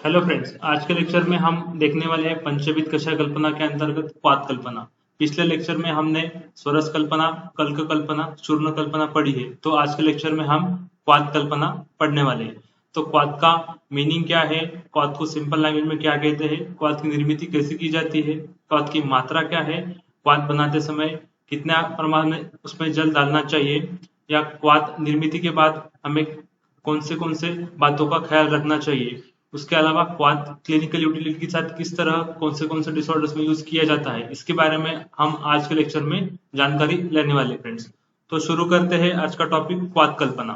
Hello friends, आज के lecture में हम देखने वाले हैं पंचविध कषाय कल्पना के अंतर्गत क्वाथ कल्पना। पिछले लेक्चर में हमने स्वरस कल्पना, कल्क कल्पना, चूर्ण कल्पना पढ़ी है, तो आज के लेक्चर में हम क्वाथ कल्पना पढ़ने वाले हैं। तो क्वाथ का मीनिंग क्या है, क्वाथ को सिंपल लैंग्वेज में क्या कहते हैं, क्वाथ की निर्मित कैसे की जाती है, क्वाथ की मात्रा क्या है, क्वाथ बनाते समय कितना प्रमाण में उसमें जल डालना चाहिए, या क्वाथ निर्मित के बाद हमें कौन से बातों का ख्याल रखना चाहिए। उसके अलावा क्वाथ क्लिनिकल यूटिलिटी के साथ किस तरह कौन से डिसऑर्डर्स में यूज किया जाता है, इसके बारे में हम आज के लेक्चर में जानकारी लेने वाले फ्रेंड्स। तो शुरू करते हैं आज का टॉपिक क्वाथ कल्पना।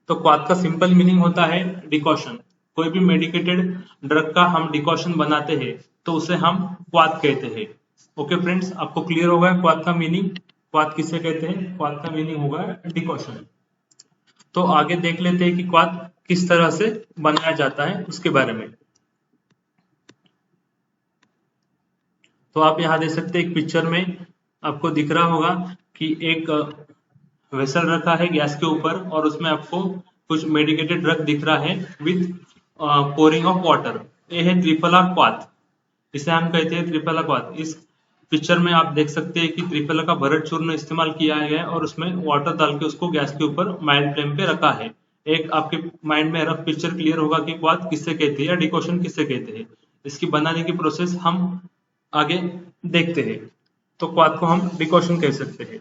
तो क्वाथ का सिंपल मीनिंग होता है डिकॉशन। कोई भी मेडिकेटेड ड्रग का हम डिकॉशन बनाते हैं तो उसे हम क्वाथ कहते हैं। ओके फ्रेंड्स, आपको क्लियर होगा क्वाथ का मीनिंग, क्वाथ किसे कहते हैं। क्वाथ का मीनिंग होगा डिकॉशन। तो आगे देख लेते हैं कि क्वाथ किस तरह से बनाया जाता है उसके बारे में। तो आप यहाँ देख सकते हैं एक पिक्चर में आपको दिख रहा होगा कि एक वेसल रखा है गैस के ऊपर और उसमें आपको कुछ मेडिकेटेड ड्रग दिख रहा है विथ पोरिंग ऑफ वाटर। ये है त्रिफला क्वाथ, इसे हम कहते हैं त्रिफला क्वाथ। इस पिक्चर में आप देख सकते हैं कि त्रिफला का भरत चूर्ण इस्तेमाल किया गया है और उसमें वाटर डाल के उसको गैस के ऊपर माइल्ड फ्लेम पे रखा है। एक आपके माइंड में रफ पिक्चर क्लियर होगा कि क्वाथ किससे कहते हैं या डिकॉशन किससे कहते हैं। इसकी बनाने की प्रोसेस हम आगे देखते हैं। तो क्वाथ को हम डिकॉशन कह सकते हैं।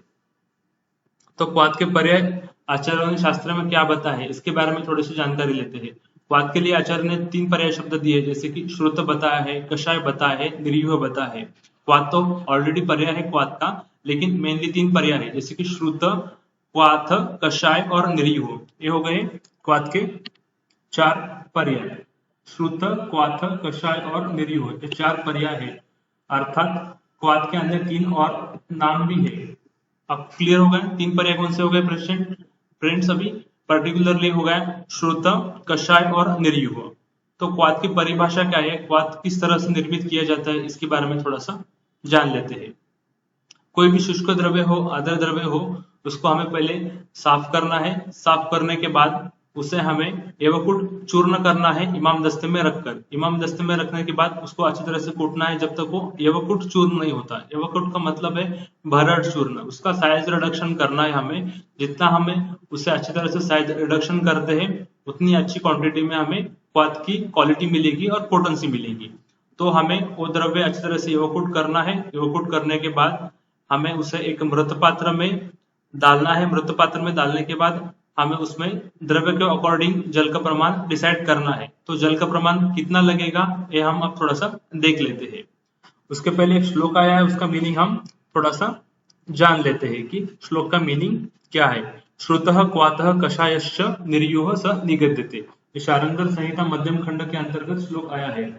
तो क्वाथ के पर्याय आचार्यों ने शास्त्र में क्या बताया है, इसके बारे में थोड़ी सी जानकारी लेते हैं। क्वाथ के लिए आचार्य ने 3 पर्याय शब्द दिए, जैसे कि श्रुत बताया है, कषाय बताया है, निर्यूह बताया है। क्वाथ तो ऑलरेडी पर्याय है क्वाथ का, लेकिन मेनली 3 पर्याय है, जैसे कि श्रुत, क्वाथ, कषाय और निर्यूह। ये हो गए क्वाथ के 4 पर्याय। श्रुत, क्वाथ, कषाय और निर्यूह, ये 4 पर्याय है। अर्थात क्वाथ के अंदर 3 और नाम भी है। अब क्लियर हो गए 3 पर्याय कौन से हो गए फ्रेंड्स। अभी पर्टिकुलरली हो गया श्रुत, कषाय और निर्यूह। तो क्वाथ की परिभाषा क्या है, क्वाथ किस तरह से निर्मित किया जाता है, इसके बारे में थोड़ा सा जान लेते हैं। कोई भी शुष्क द्रव्य हो, आर्द्र द्रव्य हो, उसको हमें पहले साफ करना है। साफ करने के बाद उसे हमें एवकुट चूर्ण करना है इमाम दस्ते में रखकर। इमाम दस्ते में रखने के बाद उसको अच्छी तरह से कूटना है जब तक वो एवकुट चूर्ण नहीं होता। एवकुट का मतलब है भरड़ चूर्ण। उसका साइज रिडक्शन करना है हमें। जितना हमें उसे अच्छी तरह से साइज रिडक्शन करते हैं उतनी अच्छी क्वांटिटी में हमें क्वाथ की क्वालिटी मिलेगी और पोटेंसी मिलेगी। तो हमें वो द्रव्य अच्छी तरह से एवकुट करना है। एवकुट करने के बाद हमें उसे एक मृत पात्र में डालना है। मृत पात्र में डालने के बाद हमें उसमें द्रव्य के अकॉर्डिंग जल का प्रमाण डिसाइड करना है। तो जल का प्रमाण कितना लगेगा ये हम अब थोड़ा सा देख लेते हैं। उसके पहले एक श्लोक आया है, उसका मीनिंग हम थोड़ा सा जान लेते हैं कि श्लोक का मीनिंग क्या है। श्रुतः क्वाथः कषायश्च निर्यूह स निगद्यते। ये शारंगर संहिता मध्यम खंड के अंतर्गत श्लोक आया है,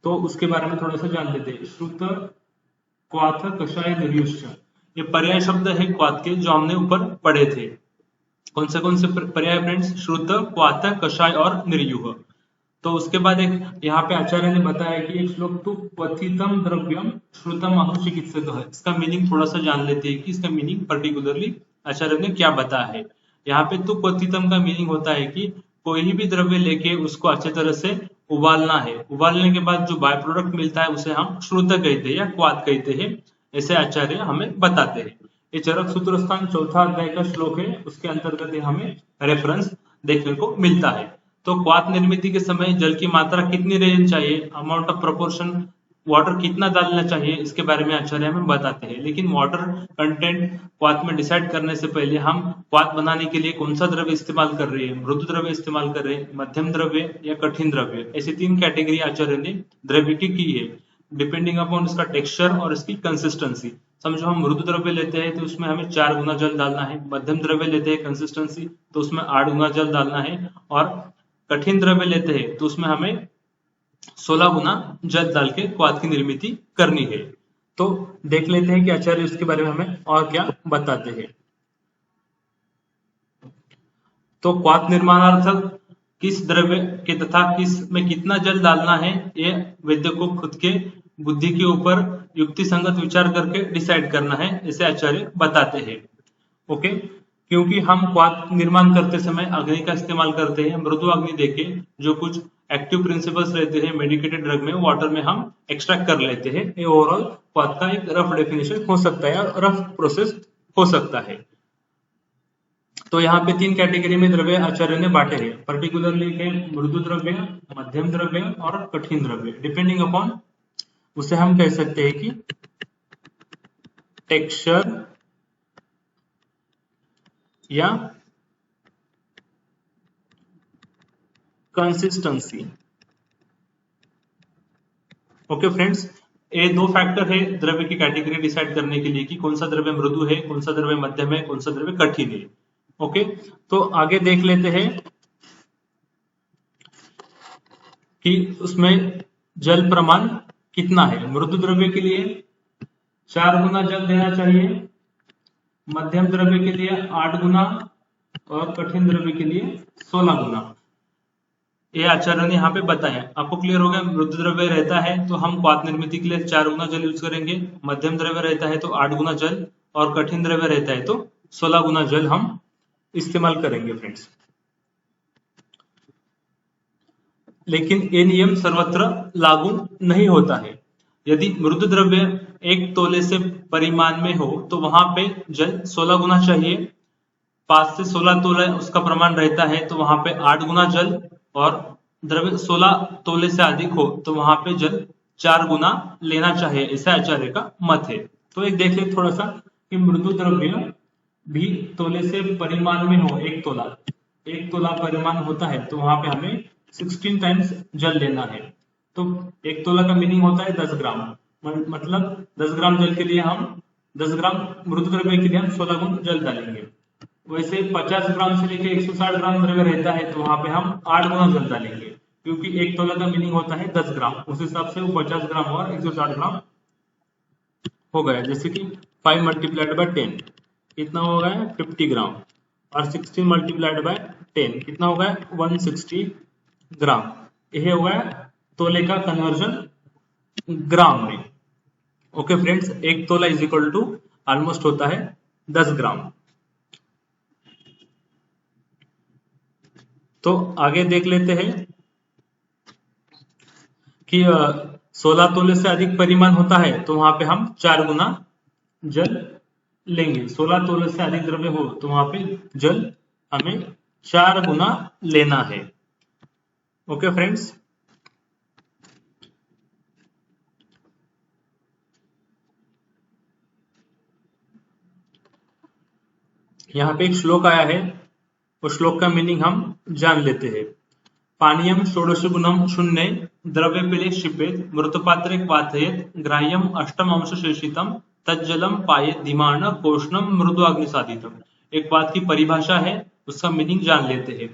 तो उसके बारे में थोड़ा सा जान लेते हैं। श्रुत, क्वाथ, कषाय, निर्युष्य, ये पर्याय शब्द है क्वाथ के जो हमने ऊपर पढ़े थे। कौन से पर्याय फ्रेंड्स, श्रुत, क्वाथ, कषाय और निर्यूह। तो उसके बाद एक यहाँ पे आचार्य ने बताया कि एक श्लोक तो क्वथितम द्रव्यम श्रुतम आहु चिकित्सक है। इसका मीनिंग थोड़ा सा जान लेते हैं कि इसका मीनिंग पर्टिकुलरली आचार्य ने क्या बताया है। यहाँ पे तो क्वथितम का मीनिंग होता है कि कोई भी द्रव्य लेके उसको अच्छे तरह से उबालना है। उबालने के बाद जो बाय प्रोडक्ट मिलता है उसे हम श्रुत कहते हैं या क्वाथ कहते हैं, ऐसे आचार्य हमें बताते हैं। ये चरक सूत्र स्थान 4 अध्याय का श्लोक है, उसके अंतर्गत हमें रेफरेंस देखने को मिलता है। तो क्वाथ निर्मित के समय जल की मात्रा कितनी रहनी चाहिए, अमाउंट ऑफ प्रोपोर्शन, वाटर कितना डालना चाहिए, इसके बारे में आचार्य हमें बताते हैं। लेकिन वाटर कंटेंट क्वाथ में डिसाइड करने से पहले हम क्वाथ बनाने के लिए कौन सा द्रव्य इस्तेमाल कर रहे हैं, मृदु द्रव्य इस्तेमाल कर रहे हैं, मध्यम द्रव्य या कठिन द्रव्य, ऐसी 3 कैटेगरी आचार्य ने द्रव्य की है, डिपेंडिंग अपॉन इसका टेक्सचर और इसकी कंसिस्टेंसी। समझो हम मृदु द्रव्य लेते हैं तो उसमें हमें 4 गुना जल डालना है। मध्यम द्रव्य लेते हैं कंसिस्टेंसी तो उसमें 8 गुना जल डालना है। और कठिन द्रव्य लेते हैं तो उसमें हमें 16 गुना जल डाल के क्वाथ की निर्मित करनी है। तो देख लेते हैं कि आचार्य इसके बारे में हमें और क्या बताते हैं। तो क्वाथ निर्माणार्थ किस द्रव्य के तथा किस में कितना जल डालना है ये वैद्य को खुद के बुद्धि के ऊपर युक्ति संगत विचार करके डिसाइड करना है, इसे आचार्य बताते हैं। ओके, क्योंकि हम क्वाथ निर्माण करते समय अग्नि का इस्तेमाल करते हैं, मृदु अग्नि देके जो कुछ एक्टिव प्रिंसिपल्स रहते हैं मेडिकेटेड ड्रग में, वाटर में हम एक्सट्रैक्ट कर लेते हैं। ये ओवरऑल क्वाथ का एक रफ डेफिनेशन हो सकता है और रफ प्रोसेस हो सकता है। तो यहाँ पे 3 कैटेगरी में द्रव्य आचार्य ने बांटे हैं, पर्टिकुलरली के मृदु द्रव्य, मध्यम द्रव्य और कठिन द्रव्य। डिपेंडिंग अपॉन उसे हम कह सकते हैं कि टेक्सचर या कंसिस्टेंसी। ओके फ्रेंड्स, ये 2 फैक्टर है द्रव्य की कैटेगरी डिसाइड करने के लिए कि कौन सा द्रव्य मृदु है, कौन सा द्रव्य मध्यम है, कौन सा द्रव्य कठिन है। ओके, तो आगे देख लेते हैं कि उसमें जल प्रमाण कितना है। मृदु द्रव्य के लिए 4 गुना जल देना चाहिए, मध्यम द्रव्य के लिए 8 गुना और कठिन द्रव्य के लिए 16 गुना। ये आचार्य ने यहाँ पे बताया। आपको क्लियर हो गया? मृदु द्रव्य रहता है तो हम क्वाथ निर्मित के लिए 4 गुना जल यूज करेंगे, मध्यम द्रव्य रहता है तो 8 गुना जल और कठिन द्रव्य रहता है तो 16 गुना जल हम इस्तेमाल करेंगे फ्रेंड्स। लेकिन ये नियम सर्वत्र लागू नहीं होता है। यदि मृदु द्रव्य 1 तोले से परिमाण में हो तो वहां पे जल 16 गुना चाहिए, 5 से 16 तोले उसका प्रमाण रहता है तो वहां पे 8 गुना जल, और द्रव्य 16 तोले से अधिक हो तो वहां पे जल 4 गुना लेना चाहिए, ऐसा आचार्य का मत है। तो एक देख ले थोड़ा सा कि मृदु द्रव्य भी तोले से परिमाण में हो, 1 तोला परिमाण होता है तो वहां पे हमें 16 टाइम्स जल लेना है। तो 1 तोला का मीनिंग होता है 10 ग्राम, मतलब 10 ग्राम जल के लिए हम 10 ग्राम मृदु द्रव्य के लिए हम 16 गुना जल डालेंगे। वैसे 50 ग्राम से लेकर 160 ग्राम द्रव्य रहता है तो वहां पे हम 8 गुना जल डालेंगे, क्योंकि 1 तोला का मीनिंग होता है 10 ग्राम, उस हिसाब से वो 50 ग्राम और 160 ग्राम हो गया। जैसे कि 5 मल्टीप्लाइड बाय 10 कितना हो गया 50 ग्राम, और 16 मल्टीप्लाइड बाय 10 कितना हो गया 160 ग्राम। यह हो गया तोले का कन्वर्जन ग्राम में। ओके फ्रेंड्स, 1 तोला इज इक्वल टू ऑलमोस्ट होता है 10 ग्राम। तो आगे देख लेते हैं कि 16 तोले से अधिक परिमाण होता है तो वहां पे हम 4 गुना जल लेंगे। 16 तोले से अधिक द्रव्य हो तो वहां पे जल हमें 4 गुना लेना है। ओके फ्रेंड्स, यहाँ पे एक श्लोक आया है, उस श्लोक का मीनिंग हम जान लेते हैं। पानीयम षोडश गुणम शून्य द्रव्यपिले क्षिपेत मृतपात्रे क्वाथयेत ग्राह्यम अष्टम अंश शेषितम तज्जलम पायेत धीमान कोष्णम मृदु अग्निसादितम। एक बात की परिभाषा है, उसका मीनिंग जान लेते हैं।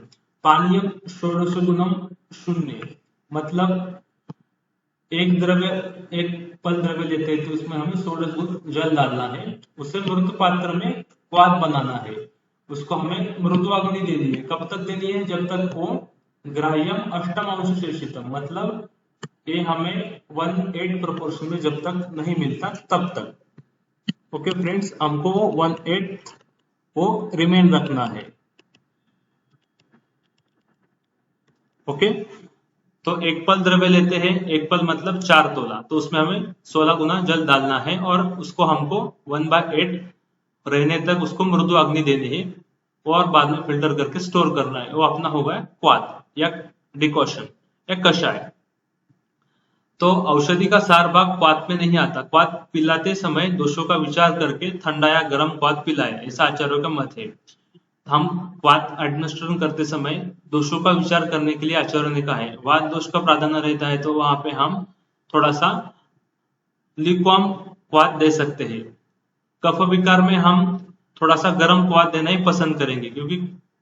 पानीयम षोडश गुणम शून्य मतलब एक पल द्रव्य लेते हैं तो उसमें हमें 16 गुण जल डालना है, उसे मृत पात्र में क्वाथ बनाना है, उसको हमें मृदु अग्नि देनी है। कब तक देनी है? जब तक वो ग्राह्यम अष्टम अंश शेषितम मतलब ये हमें 1/8 प्रोपोर्शन में जब तक नहीं मिलता तब तक। ओके फ्रेंड्स, हमको 1/8 वो रिमेन रखना है। ओके, तो 1 पल द्रव्य लेते हैं, 1 पल मतलब 4 तोला, तो उसमें हमें 16 गुना जल डालना है और उसको हमको 1/8 रहने तक उसको मृदु अग्नि देनी है और बाद में फिल्टर करके स्टोर करना है। वो अपना होगा क्वाथ या डिकॉशन या कषाय। तो औषधि का सार भाग क्वाथ में नहीं आता। क्वाथ पिलाते समय दोषों का विचार करके ठंडा या गर्म क्वाथ पिलाए, ऐसा आचार्यों का मत है। हम क्वाथ एडमिनिस्ट्रेशन करते समय दोषों का विचार करने के लिए आचार्यों ने कहा है। वात दोष का प्राधान्य रहता है तो वहां पे हम थोड़ा सा लिक्वाम क्वाथ दे सकते हैं। कफ विकार में हम थोड़ा सा गर्म क्वाथ देना ही पसंद करेंगे, क्योंकि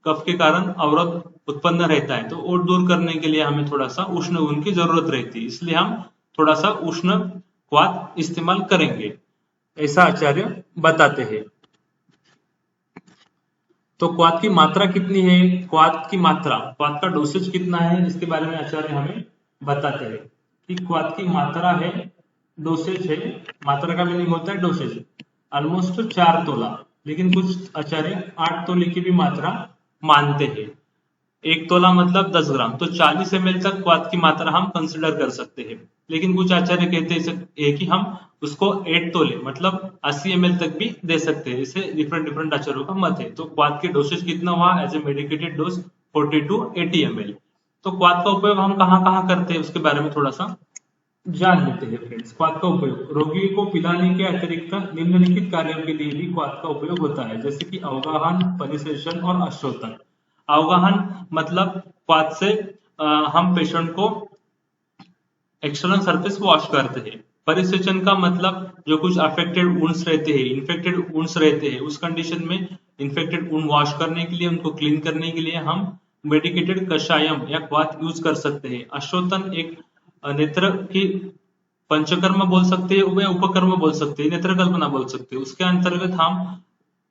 कफ के कारण अवरोध उत्पन्न रहता है, तो वो दूर करने के लिए हमें थोड़ा सा उष्ण गुण की जरूरत रहती है, इसलिए हम थोड़ा सा उष्ण क्वाथ इस्तेमाल करेंगे, ऐसा आचार्य बताते हैं। तो क्वाथ की मात्रा कितनी है? क्वाथ की मात्रा, क्वाथ का डोसेज कितना है, इसके बारे में आचार्य हमें बताते हैं कि क्वाथ की मात्रा है, डोसेज है। मात्रा का मीनिंग होता है डोसेज। ऑलमोस्ट 4 तोला लेकिन कुछ आचार्य 8 तोले की भी मात्रा मानते हैं। 1 तोला मतलब 10 ग्राम, तो 40 ml तक क्वाथ की मात्रा हम कंसिडर कर सकते हैं। लेकिन कुछ आचार्य कहते हैं कि हम उसको 8 तोले मतलब 80 ml तक भी दे सकते हैं। इसे डिफरेंट डिफरेंट आचार्यों का मत है। तो क्वाथ की डोसेज कितना हुआ as a medicated dose 40 to 80 ml। तो क्वाथ का उपयोग हम कहाँ कहाँ करते हैं उसके बारे में थोड़ा सा जान लेते हैं फ्रेंड्स। क्वाथ का उपयोग रोगी को पिलाने के अतिरिक्त निम्नलिखित कार्यों के लिए भी क्वाथ का उपयोग होता है, जैसे कि अवगाहन, परिसेचन और अश्रोतन। अवगाहन मतलब क्वाथ से हम पेशेंट को एक्सटर्नल सरफेस वॉश करते हैं। परिसेचन का मतलब जो कुछ अफेक्टेड वुंड्स रहते हैं, इन्फेक्टेड वुंड्स रहते हैं, उस कंडीशन में इन्फेक्टेड वुंड वॉश करने के लिए, उनको क्लीन करने के लिए हम मेडिकेटेड कषायम या क्वाथ यूज कर सकते हैं। अश्रोतन एक नेत्र की पंचकर्म बोल सकते हैं या उपकर्म बोल सकते हैं, नेत्र कल्पना बोल सकते हैं। उसके अंतर्गत हम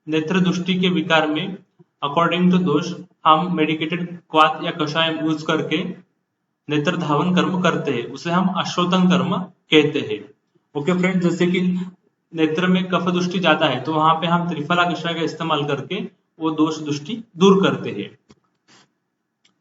नेत्र दृष्टि के विकार में अकॉर्डिंग टू दोष हम मेडिकेटेड क्वाथ या कषायम यूज करके नेत्र धावन कर्म करते हैं, उसे हम अश्रोतन कर्म कहते हैं। ओके फ्रेंड, जैसे कि नेत्र में कफ दृष्टि ज्यादा है तो वहां पे हम त्रिफला कषाय का इस्तेमाल करके वो दोष दृष्टि दूर करते हैं।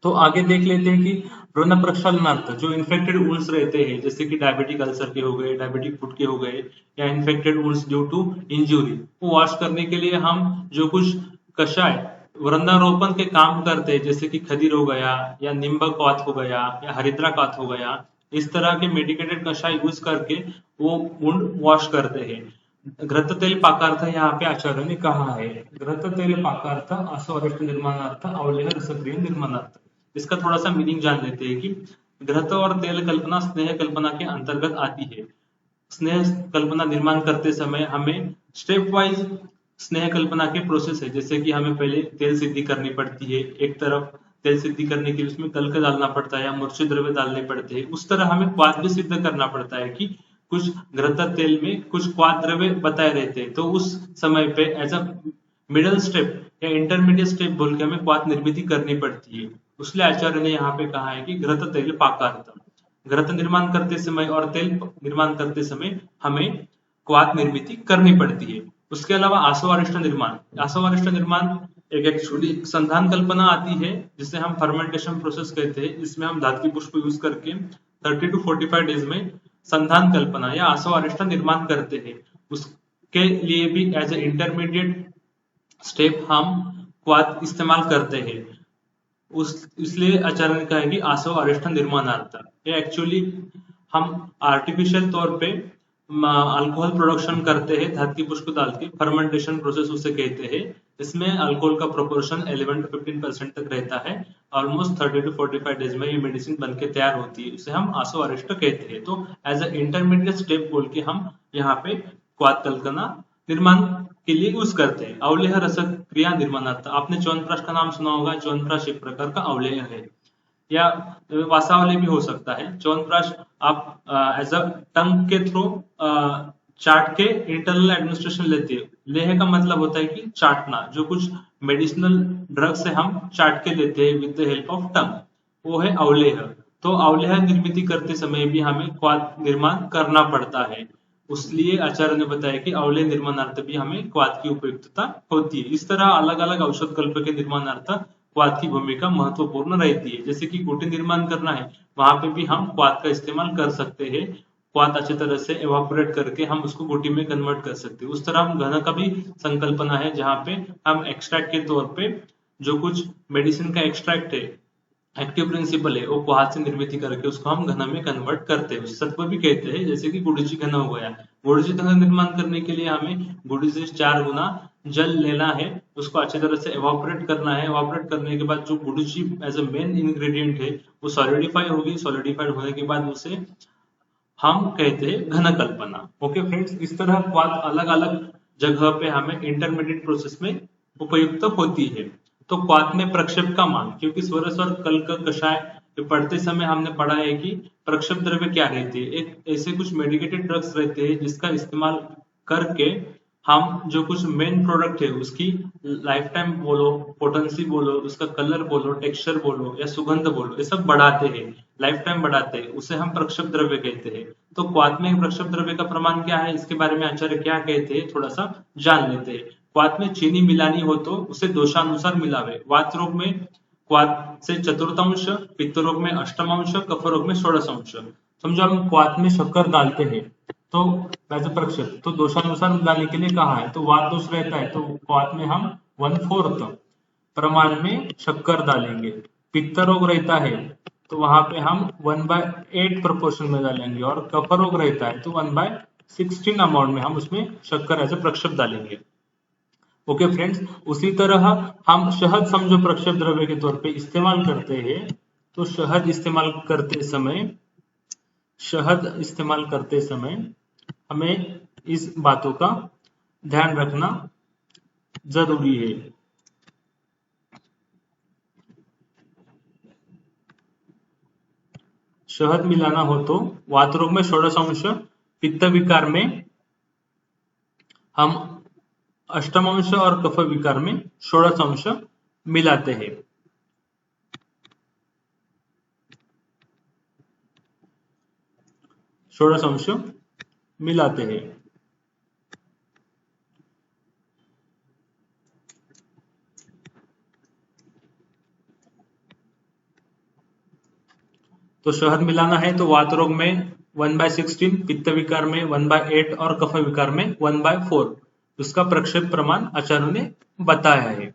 तो आगे देख लेते हैं कि व्रण प्रक्षालनार्थ जो इन्फेक्टेड वुंड्स रहते हैं, जैसे कि डायबिटिक अल्सर के हो गए, डायबिटिक फुट के हो गए, या infected wounds due to injury, वो वॉश करने के लिए हम जो कुछ कषाय वृंदारोपण के काम करते हैं, जैसे कि खदीर हो गया या निम्बक क्वाथ हो गया या हरिद्रा क्वाथ हो गया, इस तरह के मेडिकेटेड कषाय यूज करके वो वुंड वॉश करते हैं। घृत तेल पाकार्थ यहाँ पे आचार्य ने कहा है। घृत तेल पाकार्थ आसवरिष्ठ निर्माणार्थ अवलेह रसक्रिय निर्माणार्थ। इसका थोड़ा सा मीनिंग जान लेते हैं कि घृत और तेल कल्पना स्नेह कल्पना के अंतर्गत आती है। स्नेह कल्पना निर्माण करते समय हमें स्टेप वाइज स्नेह कल्पना के प्रोसेस है, जैसे कि हमें पहले तेल सिद्धि करनी पड़ती है, एक तरफ तेल सिद्धि करने के लिए उसमें कल्क डालना पड़ता है या मूर्छित द्रव्य डालने पड़ते हैं, उस तरह हमें क्वाथ भी सिद्ध करना पड़ता है कि कुछ घृत तेल में कुछ क्वाथ द्रव्य बताए रहते हैं, तो उस समय पे एज अ मिडल स्टेप या इंटरमीडिएट स्टेप बोल के हमें क्वाथ निर्मित करनी पड़ती है। उसलिए आचार्य ने यहाँ पे कहा है कि घृत तेल पाकार्थ, घृत निर्माण करते समय और तेल निर्माण करते समय हमें क्वाथ निर्मित करनी पड़ती है। उसके अलावा आसवारिष्ठ निर्माण, आसवारिष्ठ निर्माण एक एक्चुअली संधान कल्पना आती है जिसे हम फर्मेंटेशन प्रोसेस कहते हैं। इसमें हम धातु पुष्प यूज करके 30 to 45 डेज में संधान कल्पना या आसवारिष्ठ निर्माण करते हैं। उसके लिए भी एज ए इंटरमीडिएट स्टेप हम क्वाथ इस्तेमाल करते हैं। उस इसलिए आचार्य ने कहा है कि आसव अरिष्ठ निर्माणार्थ, ये एक्चुअली हम आर्टिफिशियल तौर पे अल्कोहल प्रोडक्शन करते हैं धातु पुष्प डाल के, फर्मेंटेशन प्रोसेस उसे कहते हैं। इसमें अल्कोहल का प्रोपोर्शन 11 to 15% तक रहता है। ऑलमोस्ट 30 to 45 डेज में ये मेडिसिन बन के तैयार होती है, उसे हम आसो अरिष्ट कहते हैं। तो एज अ इंटरमीडिएट स्टेप बोल के हम यहाँ पे क्वाथ कल्पना निर्माण के लिए यूज करते हैं। अवलेह रस क्रिया निर्माणार्थ, आपने च्यवनप्राश का नाम सुना होगा। च्यवनप्राश एक प्रकार का अवलेह है या वासावले भी हो सकता है। च्यवनप्राश आप एज अ टंग के थ्रू चाट के इंटरनल एडमिनिस्ट्रेशन लेते हैं। लेह का मतलब होता है कि चाटना, जो कुछ मेडिसिनल ड्रग्स से हम चाट के लेते हैं with the help of tongue, वो है अवलेह। तो अवलेह निर्मित करते समय भी हमें क्वाथ निर्माण करना पड़ता है। उसलिए आचार्य ने बताया कि अवलेह निर्माणार्थ भी हमें क्वाथ की उपयुक्तता होती है। इस तरह अलग अलग औषध कल्प के निर्माणार्थ क्वाथ की भूमिका महत्वपूर्ण रहती है। जैसे कि गुटी निर्माण करना है, वहां पे भी हम क्वाथ का इस्तेमाल कर सकते हैं। क्वाथ अच्छी तरह से एवापोरेट करके हम उसको गुटी में कन्वर्ट कर सकते हैं। उस तरह हम घन का भी संकल्पना है, जहां पे हम एक्सट्रैक्ट के तौर पे जो कुछ मेडिसिन का एक्सट्रैक्ट है, एक्टिव प्रिंसिपल है, वो क्वाथ से निर्मित करके उसको हम घन में कन्वर्ट करते हैं। सत्व भी कहते हैं, जैसे कि गुड़ची घन हो गया। गुड़ची घन निर्माण करने के लिए हमें गुड़ी से 4 गुना जल लेना है, उसको अच्छी तरह से एवापोरेट करना है। एवापोरेट करने के बाद जो गुड़ची एज अ मेन इंग्रेडिएंट है वो सॉलिडिफाई होगी। सॉलिडिफाइड होने के बाद उसे हम कहते हैं घन कल्पना। ओके फ्रेंड्स, इस तरह क्वाथ अलग अलग जगह पे हमें इंटरमीडिएट प्रोसेस में उपयुक्त होती है। तो क्वाथ में प्रक्षेप का मान, क्योंकि स्वर स्वर कल्क कषाय पढ़ते समय हमने पढ़ा है कि प्रक्षेप द्रव्य क्या रहते हैं। एक ऐसे कुछ मेडिकेटेड ड्रग्स रहते हैं जिसका इस्तेमाल करके हम जो कुछ मेन प्रोडक्ट है उसकी लाइफ टाइम बोलो, पोटेंसी बोलो, उसका कलर बोलो, टेक्सचर बोलो या सुगंध बोलो, ये सब बढ़ाते हैं, लाइफ टाइम बढ़ाते हैं, उसे हम प्रक्षेप द्रव्य कहते हैं। तो क्वाथ में प्रक्षेप द्रव्य का प्रमाण क्या है, इसके बारे में आचार्य क्या कहते हैं थोड़ा सा जान लेते हैं। क्वाथ में चीनी मिलानी हो तो उसे दोषानुसार मिलावे। वात रोग में क्वाथ से चतुर्थांश, पित्त रोग में अष्टमांश, कफ रोग में षोडशांश। समझो हम क्वाथ में शक्कर डालते हैं तो वैसे प्रक्षेप तो दोषानुसार मिलाने के लिए कहा है, तो वात दोष रहता है तो क्वाथ में हम 1/4 प्रमाण में शक्कर डालेंगे। पित्त रोग रहता है तो वहां पे हम 1/8 प्रोपोर्शन में डालेंगे, और कफ रोग रहता है तो 1/16 अमाउंट में हम उसमें शक्कर ऐसे प्रक्षेप डालेंगे। ओके फ्रेंड्स, उसी तरह हम शहद समझो प्रक्षेप द्रव्य के तौर पे इस्तेमाल करते हैं, तो शहद इस्तेमाल करते समय हमें इस बातों का ध्यान रखना जरूरी है। शहद मिलाना हो तो वात रोग में षोडशांश, पित्त विकार में हम अष्टमांश और कफ विकार में षोडशांश मिलाते हैं। षोडशांश मिलाते हैं। तो शहद मिलाना है तो वात रोग में 1/16, पित्त विकार में 1/8 और कफ विकार में 1/4 उसका प्रक्षेप प्रमाण आचार्यों ने बताया है।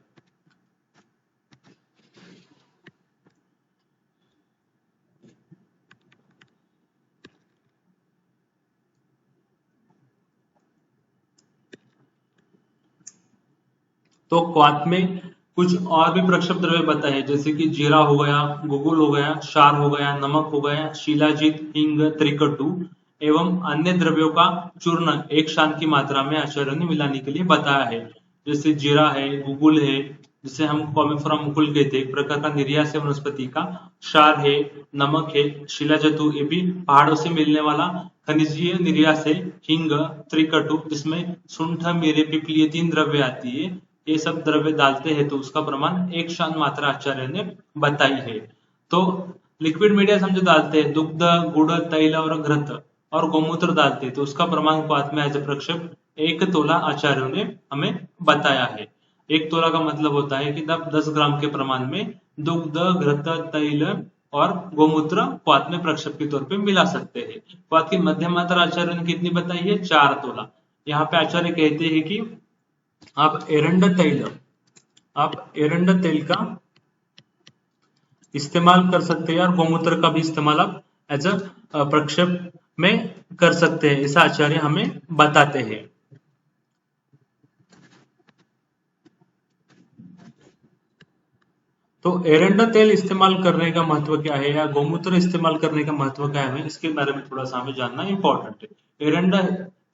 तो क्वाथ में कुछ और भी प्रक्षेप द्रव्य बताए हैं, जैसे कि जीरा हो गया, गुगुल हो गया, क्षार हो गया, नमक हो गया, शिलाजीत, हींग, त्रिकटु एवं अन्य द्रव्यों का चूर्ण एक शान की मात्रा में आचार्यों ने मिलाने के लिए बताया है। जैसे जीरा है, गुगुल है, जिसे हम कॉमिफेरा मुकुल कहते हैं, एक प्रकार का निर्यास है वनस्पति का, क्षार है, नमक है, शिलाजतु ये भी पहाड़ों से मिलने वाला खनिजीय निर्यास है, हींग, त्रिकटु जिसमें सुंठ, मिरे, पिपली 3 द्रव्य आती है, ये सब द्रव्य डालते हैं तो उसका प्रमाण एक शान मात्रा आचार्य ने बताई है। तो लिक्विड मीडिया समझो डालते हैं, दुग्ध, गुड़, तैल और घृत और गौमूत्र डालते हैं तो उसका प्रमाण क्वाथ में एज ए प्रक्षेप 1 तोला आचार्यों ने हमें बताया है। 1 तोला का मतलब होता है कि तब 10 ग्राम के प्रमाण में दुग्ध, घृत, तैल और गौमूत्र क्वाथ में प्रक्षेप के तौर पे मिला सकते हैं। क्वाथ की मध्यम मात्रा आचार्य ने कितनी बताई है? 4 तोला। यहाँ पे आचार्य कहते हैं कि आप एरंड तेल का इस्तेमाल कर सकते हैं और गौमूत्र का भी इस्तेमाल आप एज अ प्रक्षेप में कर सकते हैं, ऐसा आचार्य हमें बताते हैं। तो एरंड तेल इस्तेमाल करने का महत्व क्या है या गौमूत्र इस्तेमाल करने का महत्व क्या है, इसके बारे में थोड़ा सा हमें जानना इंपॉर्टेंट है। एरंड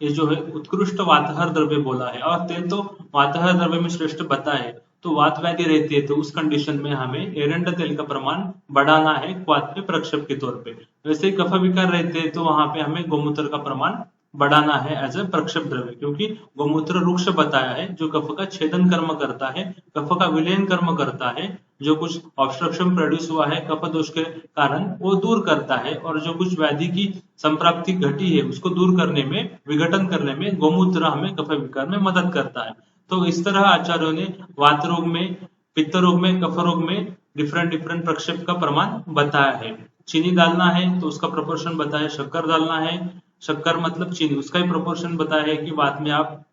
ये जो है उत्कृष्ट वातहर द्रव्य बोला है, और तेल तो वातहर द्रव्य में श्रेष्ठ बता है, तो वात व्याधि रहती है तो उस कंडीशन में हमें एरंड तेल का प्रमाण बढ़ाना है क्वाथ पे प्रक्षेप के तौर पे। वैसे ही कफ विकार रहते हैं तो वहां पे हमें गौमूत्र का प्रमाण बढ़ाना है एज ए प्रक्षेप द्रव्य, क्योंकि गौमूत्र वृक्ष बताया है जो कफ का छेदन कर्म करता है, कफ का विलयन कर्म करता है, जो कुछ ऑब्स्ट्रक्शन प्रोड्यूस हुआ है कफ दोष के कारण वो दूर करता है, और जो कुछ व्याधि की संप्राप्ति घटी है उसको दूर करने में, विघटन करने में गौमूत्र हमें कफ विकार में मदद करता है। तो इस तरह आचार्यों ने वात रोग में, पित्त रोग में, कफ रोग में डिफरेंट प्रक्षेप का प्रमाण बताया है। चीनी डालना है तो उसका प्रोपोर्शन बताया, शक्कर डालना है, शक्कर मतलब चीनी, उसका ही प्रोपोर्शन बताया है कि वात में आप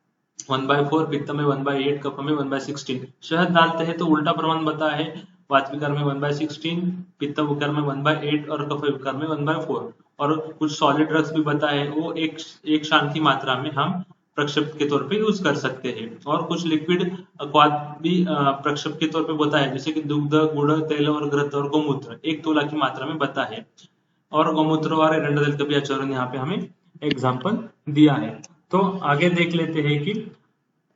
1/4, पित्त में 1/8, कफ में 1/16। शहद डालते हैं तो उल्टा प्रमाण बताया है, वात विकार में 1/16, पित्त विकार में 1/8 और कफ विकार में 1/4। और कुछ सॉलिड ड्रग्स भी बताए हैं, वो एक शान की मात्रा में हम प्रक्षेप के तौर पे यूज कर सकते हैं। और कुछ लिक्विड क्वाथ भी प्रक्षेप के तौर पे बताया है, जैसे कि दुग्ध, गुड़, तेल और घृत और गौमूत्र 1 तोला की मात्रा में बता है, और गौमूत्र और एरंड तेल का भी आचार्य ने यहाँ पे हमें एग्जाम्पल दिया है। तो आगे देख लेते हैं कि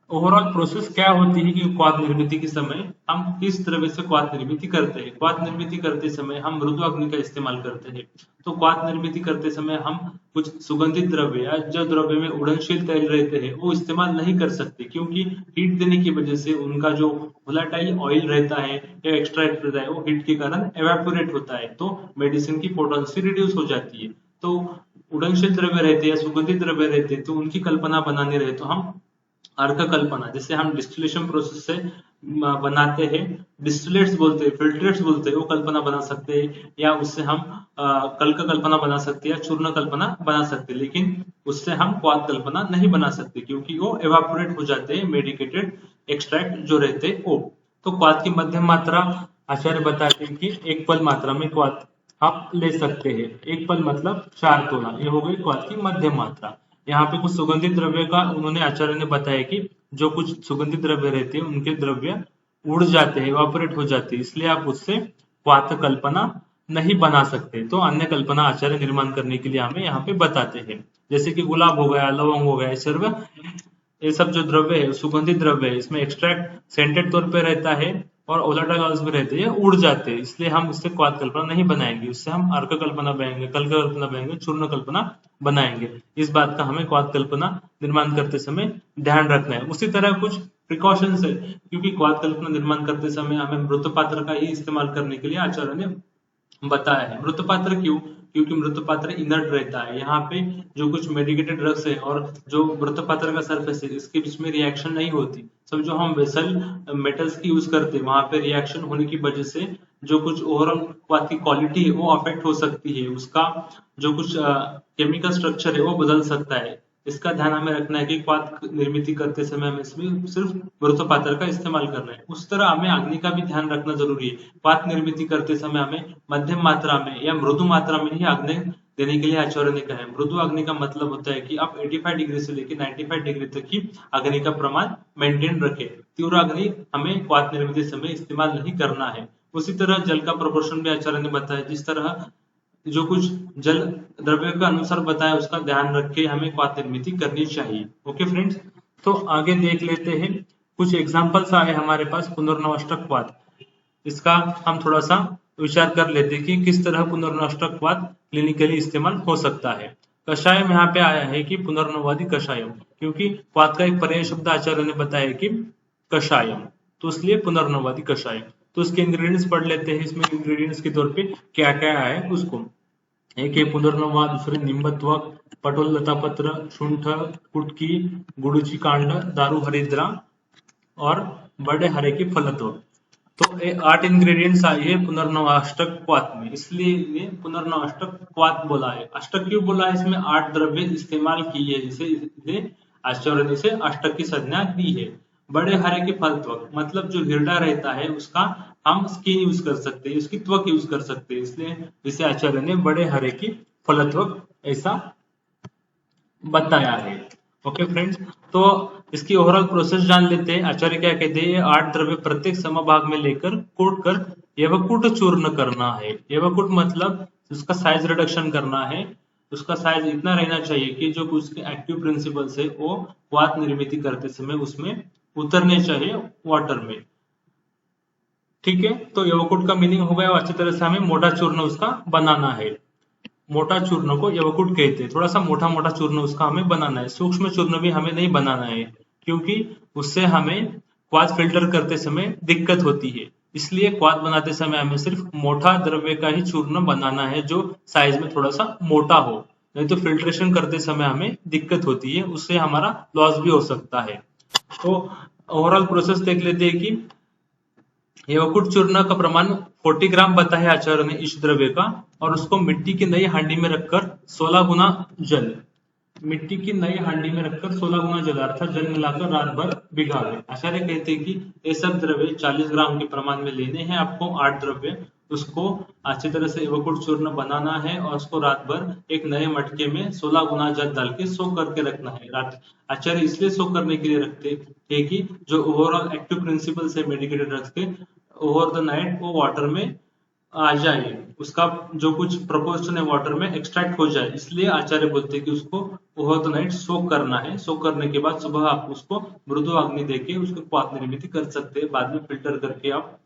ओवरऑल प्रोसेस क्या होती है कि क्वाथ निर्मित के समय हम किस द्रव्य से क्वाथ निर्मित करते हैं। क्वाथ निर्मित करते समय हम मृदु अग्नि का इस्तेमाल करते हैं। तो क्वाथ निर्मित करते समय हम कुछ सुगंधित द्रव्य या जो द्रव्य में उड़नशील तेल रहते हैं वो इस्तेमाल नहीं कर सकते, क्योंकि हीट देने की वजह से उनका जो वोलेटाइल ऑयल रहता है या एक्सट्रैक्ट रहता है वो हीट के कारण एवेपोरेट होता है, तो मेडिसिन की पोटेंसी रिड्यूस हो जाती है। तो उड़नशील द्रव्य रहते हैं, सुगंधित द्रव्य रहते हैं, तो उनकी कल्पना बनानी रहे तो हम अर्क कल्पना, जैसे हम डिस्टिलेशन प्रोसेस से बनाते हैं, डिस्टिलेट्स बोलते हैं, फिल्ट्रेट्स बोलते हैं, वो कल्पना बना सकते हैं, या उससे हम कल का कल्पना बना सकते हैं या चूर्ण कल्पना बना सकते हैं, लेकिन उससे हम क्वाथ कल्पना नहीं बना सकते क्योंकि वो एवापोरेट हो जाते हैं मेडिकेटेड एक्सट्रैक्ट जो रहते हैं वो। तो क्वाथ की मध्यम मात्रा आचार्य बताते हैं कि एक पल मात्रा में क्वाथ आप ले सकते हैं। एक पल मतलब 4 तोला, ये हो गई क्वाथ की मध्यम मात्रा। यहाँ पे कुछ सुगंधित द्रव्य का उन्होंने आचार्य ने बताया कि जो कुछ सुगंधित द्रव्य रहते हैं उनके द्रव्य उड़ जाते हैं, इवापोरेट हो जाते हैं, इसलिए आप उससे क्वाथ कल्पना नहीं बना सकते। तो अन्य कल्पना आचार्य निर्माण करने के लिए हमें यहाँ पे बताते हैं, जैसे कि गुलाब हो गया, लवंग हो गया, ये सब जो द्रव्य है सुगंधित द्रव्य है, इसमें एक्सट्रैक्ट सेंटेड तौर पे रहता है और ओलाटाइल आवाज में रहते हैं, उड़ जाते हैं, इसलिए हम उससे क्वाथ कल्पना नहीं बनाएंगे, उससे हम अर्क कल्पना बनाएंगे, कल कल्पना बनाएंगे, चूर्ण कल्पना बनाएंगे। इस बात का हमें क्वाथ कल्पना निर्माण करते समय ध्यान रखना है। उसी तरह कुछ प्रिकॉशंस है, क्योंकि क्वाथ कल्पना निर्माण करते समय हमें मृत पात्र का ही इस्तेमाल करने के लिए आचार्य ने बताया है। मृत पात्र क्यों? क्योंकि मृत पात्र इनर्ट रहता है। यहाँ पे जो कुछ मेडिकेटेड ड्रग्स है और जो मृत पात्र का सरफेस है इसके बीच में रिएक्शन नहीं होती। सब जो हम वेसल मेटल्स की यूज करते हैं वहां पे रिएक्शन होने की वजह से जो कुछ ओवरऑल क्वाथ की क्वालिटी है वो अफेक्ट हो सकती है, उसका जो कुछ केमिकल स्ट्रक्चर है वो बदल सकता है। इसका ध्यान हमें रखना है कि क्वाथ निर्मित करते समय हमें इसमें सिर्फ मृत पात्र का इस्तेमाल करना है। उस तरह हमें अग्नि का भी ध्यान रखना जरूरी है। क्वाथ निर्मित करते समय हमें मध्यम मात्रा में या मृदु मात्रा में ही अग्नि देने के लिए आचार्य ने कहा है। मृदु अग्नि का मतलब होता है कि आप 85 डिग्री से लेकर 95 डिग्री तक की अग्नि का प्रमाण मेंटेन रखें। तीव्र अग्नि हमें क्वाथ निर्मित समय इस्तेमाल नहीं करना है। उसी तरह जल का प्रोपोर्शन भी आचार्य ने बताया, जिस तरह जो कुछ जल द्रव्य के अनुसार बताया उसका ध्यान रख के हमें क्वाथ निर्मित करनी चाहिए। ओके फ्रेंड्स, तो आगे देख लेते हैं। कुछ एग्जांपल्स आए हमारे पास पुनर्नवाष्टक क्वाथ, इसका हम थोड़ा सा विचार कर लेते हैं कि किस तरह पुनर्नवाष्टक क्वाथ क्लिनिकली इस्तेमाल हो सकता है। कषायम यहाँ पे आया है कि पुनर्नवादी कषायम, क्योंकि क्वाथ का एक पर्याय शब्द आचार्य ने बताया कि कषायम, तो इसलिए पुनर्नवादी कषायम। तो उसके इंग्रेडिएंट्स पढ़ लेते हैं, इसमें इंग्रेडिएंट्स के तौर पे क्या क्या आया है उसको। एक है पुनर्नवा, दूसरे निम्बत्वक, पटोल लतापत्र, शुंठ, कुटकी, गुड़ची कांड, दारू हरिद्रा और बड़े हरे की फलत्व। तो ये 8 इंग्रेडिएंट्स आई है पुनर्नवाष्टक क्वाथ में, इसलिए ये पुनर्नवाष्टक क्वाथ बोला है। अष्टक क्यों बोला है? इसमें 8 द्रव्य इस्तेमाल किए, इसे आचार्य ने इसे अष्टक की संज्ञा दी है। बड़े हरे के फल त्वक, मतलब जो हिरडा रहता है उसका हम स्किन यूज कर सकते हैं, उसकी त्वक यूज कर सकते हैं, इसलिए इसे आचार्य ने बड़े हरे की फलत्वक ऐसा बताया है। ओके फ्रेंड्स, तो इसकी ओवरऑल प्रोसेस जान लेते हैं। आचार्य क्या कहते हैं? 8 द्रव्य प्रत्येक समभाग में लेकर कूट कर यवकूट चूर्ण करना है। यवकूट मतलब उसका साइज रिडक्शन करना है, उसका साइज इतना रहना चाहिए कि जो उसके एक्टिव प्रिंसिपल्स है वो क्वाथ निर्मित करते समय उसमें उतरने चाहिए वाटर में। ठीक है, तो यवकूट का मीनिंग हो गया अच्छी तरह से हमें मोटा चूर्ण उसका बनाना है। मोटा चूर्ण को यवकूट कहते हैं। थोड़ा सा मोटा मोटा चूर्ण उसका हमें बनाना है, सूक्ष्म चूर्ण भी हमें नहीं बनाना है, क्योंकि उससे हमें क्वाथ फिल्टर करते समय दिक्कत होती है। इसलिए क्वाथ बनाते समय हमें सिर्फ मोटा द्रव्य का ही चूर्ण बनाना है जो साइज में थोड़ा सा मोटा हो, नहीं तो फिल्ट्रेशन करते समय हमें दिक्कत होती है, उससे हमारा लॉस भी हो सकता है। तो ओवरऑल प्रोसेस देख लेते हैं कि यवकूट चूर्ण का प्रमाण 40 ग्राम बताया आचार्य ने इस द्रव्य का, और उसको मिट्टी की नई हांडी में रखकर 16 गुना जल, मिट्टी की नई हांडी में रखकर 16 गुना जल अर्थात जल मिलाकर रात भर भिगावे। आचार्य कहते हैं कि ये सब द्रव्य 40 ग्राम के प्रमाण में लेने हैं आपको, 8 द्रव्य, उसको अच्छी तरह से यवकूट चूर्ण बनाना है और उसको रात भर एक नए मटके में 16 गुना जल डाल के सोक करके रखना है। रात आचार्य इसलिए सोक करने के लिए रखते हैं कि जो ओवरऑल एक्टिव प्रिंसिपल्स है मेडिकेटेड ड्रग्स के, ओवर द नाइट वो वाटर में आ जाए, उसका जो कुछ प्रोपोर्शन है वाटर में एक्सट्रैक्ट हो जाए, इसलिए आचार्य बोलते हैं कि उसको ओवर द नाइट सोक करना है। सोक करने के बाद सुबह आप उसको मृदु अग्नि देके उसको क्वाथ निर्मित कर सकते हैं, बाद में फिल्टर करके आप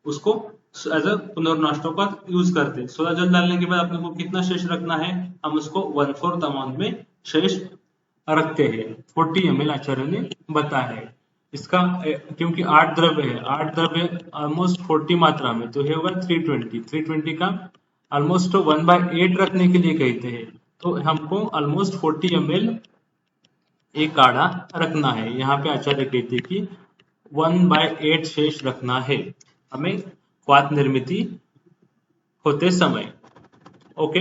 उसको एज अ पुनर्नवाष्टक क्वाथ यूज करते हैं। 16 जल डालने के बाद अपने को कितना शेष रखना है? हम उसको 1/4 अमाउंट में शेष रखते हैं। 40 ml आचार्य ने बताया है इसका, क्योंकि 8 द्रव्य है, 8 द्रव्य ऑलमोस्ट 40 मात्रा में, तो ये होगा 320 का ऑलमोस्ट 1/8 रखने के लिए कहते हैं, तो हमको ऑलमोस्ट 40 ml एक काढ़ा रखना है। यहाँ पे आचार्य कहते कि 1/8 शेष रखना है हमें क्वाथ निर्मिति होते समय। ओके,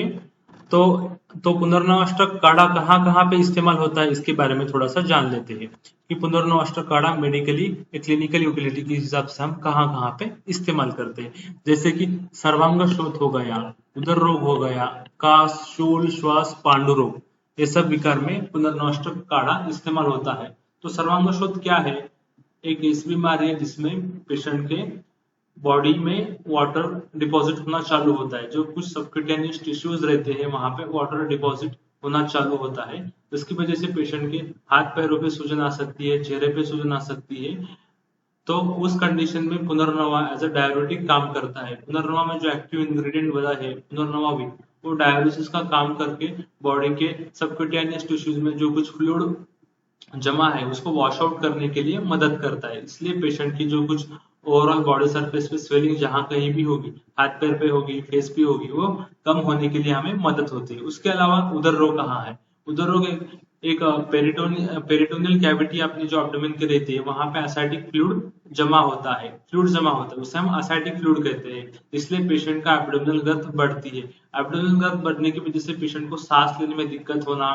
तो पुनर्नवाष्टक काढ़ा कहाँ कहाँ पे इस्तेमाल होता है इसके बारे में थोड़ा सा जान लेते हैं कि पुनर्नवाष्टक काढ़ा मेडिकली या क्लिनिकल यूटिलिटी के हिसाब से हम कहाँ कहाँ पे इस्तेमाल करते हैं। जैसे कि सर्वांग शोथ हो गया, उदर रोग हो गया, काश, शूल, श्वास, पांडु रोग, ये सब विकार में पुनर्नवाष्टक काढ़ा इस्तेमाल होता है। तो सर्वांग शोथ क्या है? एक ऐसी बीमारी है जिसमें पेशेंट के बॉडी में वाटर डिपॉजिट होना चालू होता है। जो कुछ सबक्यूटेनियस टिश्यूज रहते हैं वहां पे वाटर डिपॉजिट होना चालू होता है। इसकी वजह से पेशेंट के हाथ पैरों पे सूजन आ सकती है, चेहरे पे सूजन आ सकती है। तो उस कंडीशन में पुनर्नवा एज अ डायबिटिक काम करता है। पुनर्नवा में जो एक्टिव इंग्रेडिएंट वाला है पुनर्नवा भी, वो डायलिसिस का काम करके बॉडी के सबक्यूटेनियस टिश्यूज में जो कुछ फ्लूइड जमा है उसको वॉश आउट करने के लिए मदद करता है। इसलिए पेशेंट की जो कुछ ओवरऑल बॉडी सरफेस पे स्वेलिंग जहां कहीं भी होगी, हाथ पैर पे होगी, फेस पे होगी, वो कम होने के लिए हमें मदद होती है। उसके अलावा उदर रोग कहाँ है? उदर रोग एक पेरिटोनियल कैविटी अपनी जो एब्डोमेन की रहती है वहां पे एसाइटिक फ्लूइड जमा होता है, उसे हम एसाइटिक फ्लूइड कहते हैं। इसलिए पेशेंट का एब्डोमिनल गर्थ बढ़ती है। एब्डोमिनल गर्थ बढ़ने की वजह से पेशेंट को सांस लेने में दिक्कत होना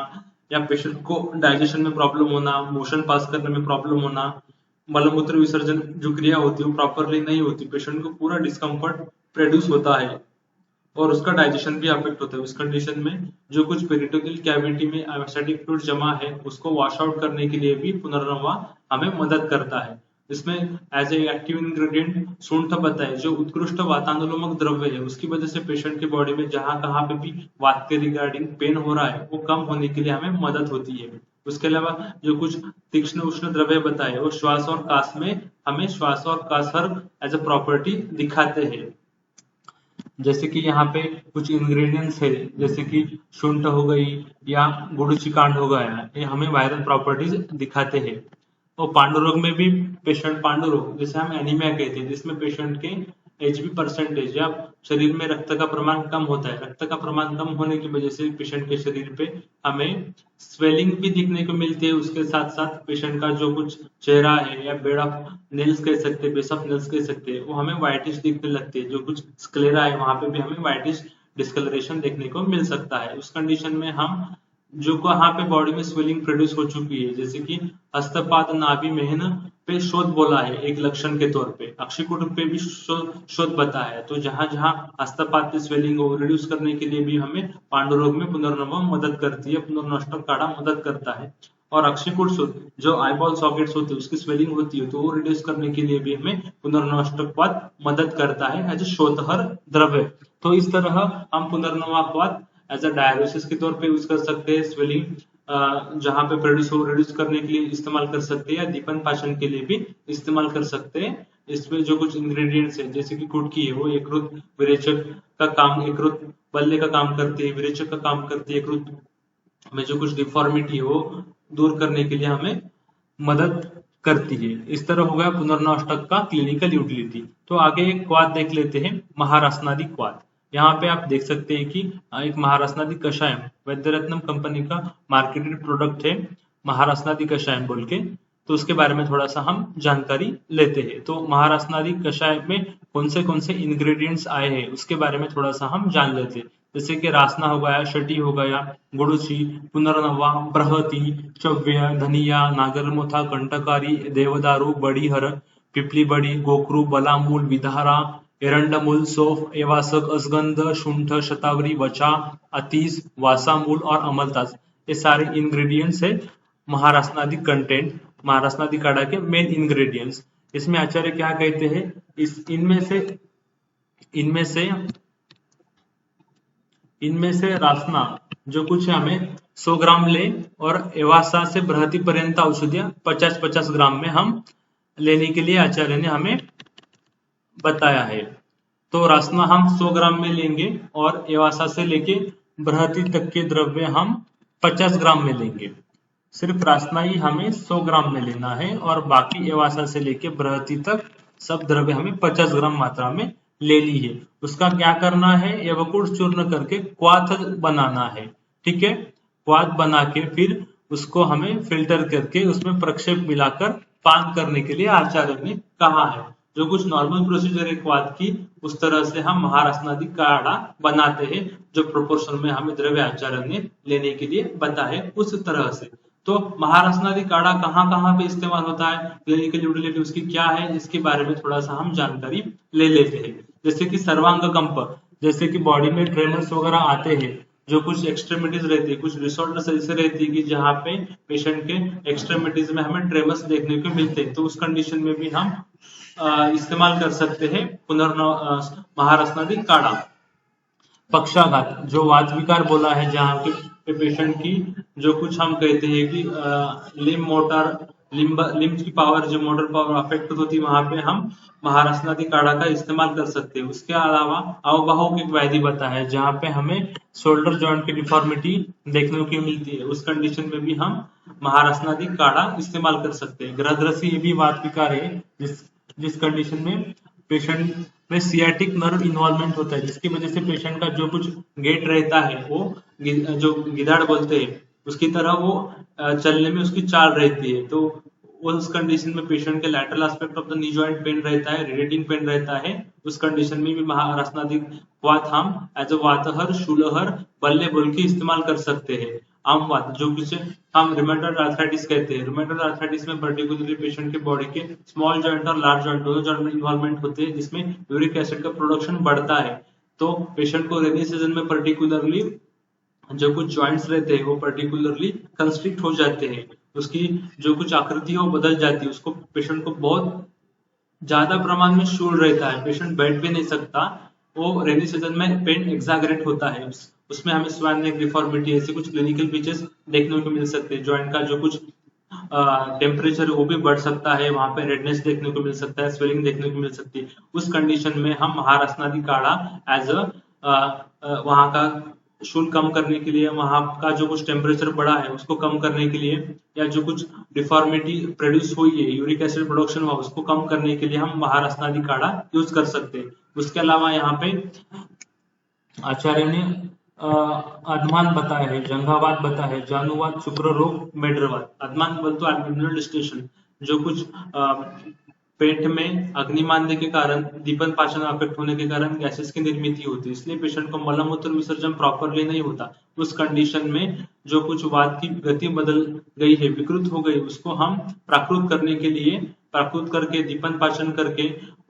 या पेशेंट को डाइजेशन में प्रॉब्लम होना, मोशन पास करने में प्रॉब्लम होना, मलमूत्र विसर्जन जो क्रिया होती है वो प्रॉपरली नहीं होती, पेशेंट को पूरा डिस्कम्फर्ट प्रोड्यूस होता है और उसका डाइजेशन भी अफेक्ट होता है। उस कंडीशन में जो कुछ पेरिटोनियल कैविटी में एसिडिक फ्लूइड जमा है उसको वॉश आउट करने के लिए भी पुनर्नवा हमें मदद करता है। इसमें एज ए एक्टिव इंग्रेडिएंट सूंठ बताए जो उत्कृष्ट वातानुलोमक द्रव्य है, उसकी वजह से पेशेंट की बॉडी में जहां कहाँ पे भी वात के रिगार्डिंग पेन हो रहा है वो कम होने के लिए हमें मदद होती है। उसके अलावा जो कुछ तीक्ष्ण उष्ण द्रव्य बताए वो श्वास और काश में हमें श्वास और कासर एज अ प्रॉपर्टी दिखाते हैं। जैसे कि यहाँ पे कुछ इंग्रेडिएंट्स है जैसे कि शुंठ हो गई या गुड़चीकांड हो गया, ये हमें वायरल प्रॉपर्टीज दिखाते हैं। और पांडु रोग में भी पेशेंट पांडु रोग जिसे हम एनीमिया कहते हैं, जिसमें पेशेंट के एचबी परसेंटेज या शरीर में रक्त का प्रमाण कम होता है। रक्त का प्रमाण कम होने की वजह से पेशेंट के शरीर पे हमें स्वेलिंग भी दिखने को मिलती है। उसके साथ साथ पेशेंट का जो कुछ चेहरा है या बेड ऑफ नेल्स कह सकते हैं, बेस ऑफ नेल्स कह सकते हैं, वो हमें व्हाइटिश दिखने लगती है। जो कुछ स्क्लेरा है वहां पे भी हमें व्हाइटिश डिस्कलरेशन देखने को मिल सकता है। उस कंडीशन में हम जो कहाँ पे बॉडी में स्वेलिंग प्रोड्यूस हो चुकी है, जैसे कि हस्तपाद नाभि मेहन पे शोध बोला है एक लक्षण के तौर पे, अक्षिकुट पे भी शोध बताया है। तो जहां जहां हस्तपाद पे स्वेलिंग हो रिड्यूस करने के लिए भी हमें पांडु रोग में पुनर्नवा मदद करती है, पुनर्नवाष्टक काढ़ा मदद करता है। और अक्षिकुट शोध जो आईबॉल सॉकेट्स होते हैं उसकी स्वेलिंग होती है तो वो रिड्यूस करने के लिए भी हमें पुनर्नवाष्टक मदद करता है एज ए शोधहर द्रव्य। तो इस तरह हम पुनर्नवा एज अ डायलिसिस के तौर पे यूज कर सकते हैं, स्वेलिंग जहां पे प्रोड्यूस हो रिड्यूस करने के लिए इस्तेमाल कर सकते हैं, या दीपन पाचन के लिए भी इस्तेमाल कर सकते हैं। इसमें जो कुछ इंग्रेडिएंट्स है जैसे कि कुटकी है वो यकृत विरेचक का काम, यकृत बल्ले का काम करती है, विरेचक का काम करती है, यकृत में जो कुछ डिफॉर्मिटी है वो दूर करने के लिए हमें मदद करती है। इस तरह हो गया पुनर्नवाष्टक का क्लिनिकल यूटिलिटी। तो आगे एक क्वाथ देख लेते हैं, महारासनादि क्वाथ। यहाँ पे आप देख सकते हैं कि एक महारासनादि कषायम वैद्यरत्नम कंपनी का मार्केटेड प्रोडक्ट है महारासनादि कषायम बोल के। तो उसके बारे में थोड़ा सा हम जानकारी लेते हैं। तो महारासनादि कषायम में कौन से इंग्रेडिएंट्स आए हैं उसके बारे में थोड़ा सा हम जान लेते हैं। जैसे कि रासना हो गया, शटी हो गया, गुड़ुची, पुनर्नवा, बृहति, चव्य, धनिया, नागरमोथा, कंटकारी, देवदारू, बड़ीहर, पिपली बड़ी, गोखरू, बलामूल, विधारा, एरंडमूल, सौफ, एवासक, असगंध, शुंठ, शतावरी, वचा, अतीस, वासामूल और अमलतास, ये सारे इंग्रेडिएंट्स है महारासनादि कंटेंट, महारासनादि काढ़ा के मेन इंग्रेडिएंट्स। इसमें आचार्य क्या कहते हैं, इनमें से रासना जो कुछ है हमें 100 ग्राम ले और एवासा से बृहति पर्यंत औषधियां 50-50 ग्राम में हम लेने के लिए आचार्य ने हमें बताया है। तो रासना हम 100 ग्राम में लेंगे और एवासा से लेके बृहति तक के द्रव्य हम 50 ग्राम में लेंगे। सिर्फ रासना ही हमें 100 ग्राम में लेना है और बाकी एवासा से लेके बृहति तक सब द्रव्य हमें 50 ग्राम मात्रा में ले ली है। उसका क्या करना है, यवकुट चूर्ण करके क्वाथ बनाना है। ठीक है, क्वाथ बना के फिर उसको हमें फिल्टर करके उसमें प्रक्षेप मिलाकर पान करने के लिए आचार्य ने कहा है। जो कुछ नॉर्मल प्रोसीजर है क्वाथ की, उस तरह से हम महारसनादि काढ़ा बनाते हैं, जो प्रोपोर्शन में हमें द्रव्य आचार्य ने लेने के लिए बताया उस तरह से। तो महारसनादि काढ़ा कहाँ कहाँ पे इस्तेमाल होता है, क्लिनिकल यूटिलिटी उसकी क्या है, इसके बारे में थोड़ा सा हम जानकारी ले लेते हैं। जैसे कि सर्वांग कंप, जैसे कि बॉडी में ट्रेमर्स वगैरह आते हैं, जो कुछ एक्सट्रीमिटीज रहती है, कुछ डिसऑर्डर्स ऐसे रहती है कि जहाँ पे पेशेंट के एक्सट्रीमिटीज में हमें ट्रेमर्स देखने को मिलते हैं, तो उस कंडीशन में भी हम इस्तेमाल कर सकते हैं महारसनादि काढ़ा। पक्षाघात, जो वात विकार बोला है, जहाँ पे पेशेंट की जो कुछ हम कहते हैं कि लिम्ब की पावर, जो मोटर पावर अफेक्ट होती है, वहां पे हम महारसनादि काढ़ा का इस्तेमाल कर सकते हैं। उसके अलावा अवगाहों की व्याधि बता है, जहाँ पे हमें शोल्डर जॉइंट की डिफॉर्मिटी देखने को मिलती है, उस कंडीशन में भी हम महारसनादि काढ़ा इस्तेमाल कर सकते हैं। ग्रंथरसी, ये भी वात विकार है, जिस कंडीशन में पेशेंट में सियाटिक नर्व इन्वॉल्वमेंट होता है, जिसकी वजह से पेशेंट का जो कुछ गेट रहता है वो जो गिदाड़ बोलते हैं उसकी तरह वो चलने में उसकी चाल रहती है। तो उस कंडीशन में पेशेंट के lateral aspect of the knee joint pain रहता है, रेडिएटिंग पेन रहता है, उस कंडीशन में भी महारसनादि वात हम एज अ वातहर, शूलहर, बल्ले बोल के इस्तेमाल कर सकते हैं। आम वात, जो कुछ हम रिमेटॉइड आर्थराइटिस कहते हैं, रिमेटॉइड आर्थराइटिस में पर्टिकुलरली पेशेंट के बॉडी के स्मॉल जॉइंट और लार्ज जॉइंट, दोनों जॉइंट में इन्वॉल्वमेंट होते हैं, जिसमें यूरिक एसिड का प्रोडक्शन बढ़ता है। तो पेशेंट को रेनी सीजन में पर्टिकुलरली जो कुछ जॉइंट्स रहते हैं वो पर्टिकुलरली कंस्ट्रिक्ट हो जाते हैं, उसकी जो कुछ आकृति है वो बदल जाती है, उसको पेशेंट को बहुत ज्यादा प्रमाण में शूल रहता है, पेशेंट बैठ भी नहीं सकता, वो रेनी सीजन में पेन एग्जैगरेट होता है, उसमें हमें स्वान नेक डिफॉर्मिटी, ऐसे कुछ क्लिनिकल फीचर्स देखने को मिल सकते हैं। जॉइंट का जो कुछ टेम्परेचर है वो भी बढ़ सकता है, वहां पे रेडनेस देखने को मिल सकता है, स्वेलिंग देखने को मिल सकती है। उस कंडीशन में हम महारसनादि काढ़ा एज अ वहां का शूल कम करने के लिए, वहां का जो कुछ टेम्परेचर बढ़ा है उसको कम करने के लिए, या जो कुछ डिफॉर्मिटी प्रोड्यूस हुई है, यूरिक एसिड प्रोडक्शन हुआ, उसको कम करने के लिए हम महारसनादि काढ़ा यूज कर सकते हैं। उसके अलावा यहाँ पे आचार्य ने अधमान बताया है, जंघावात बताया है, जानुवात, शुक्र रोग, मेड्रवात। अधमान बोल तो एडमिनिस्ट्रेशन, जो कुछ पेट में अग्निमांद्य के कारण, दीपन पाचन अफेक्ट होने के कारण गैसेस की निर्मित होती है, इसलिए पेशेंट को मलमूत्र विसर्जन प्रॉपरली नहीं होता। उस कंडीशन में जो कुछ वात की गति बदल गई है, विकृत हो गई, उसको हम प्राकृत करने के लिए, प्राकृत करके दीपन पाचन करके